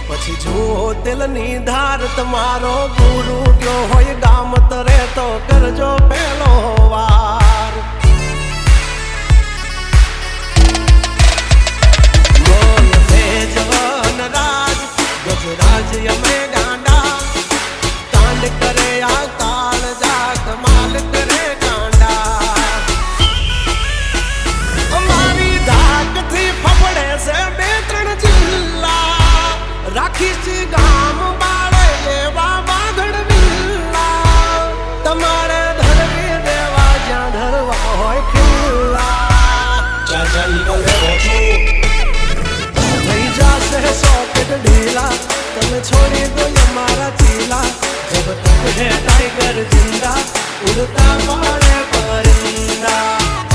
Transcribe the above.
પછી જુઓ દિલની ધાર તમારો ગુરુ ગયો હોય ગામ તરે તો કરજો પેલો વાર બોલ ભેજવન રાજ ગજરાજ અમે ગાંડા કાંડ કરે આ કાળ જા કમાલ કરે ગાંડા અમારી ધાકથી ફફડે છે બે ત્રણ જિલ્લા રાખી ગામ બાળે લેવા બાગડ વિલ્લા તમારે ધરવી દેવા જ્યાં ધરવા હોય ખિલ્લા થઈ જશે સોકેટ ઢીલા તમે છોડી દો અમારા ચીલા જબ તક હે ટાઈગર જિંદા ઉડતા પડે પરિંદા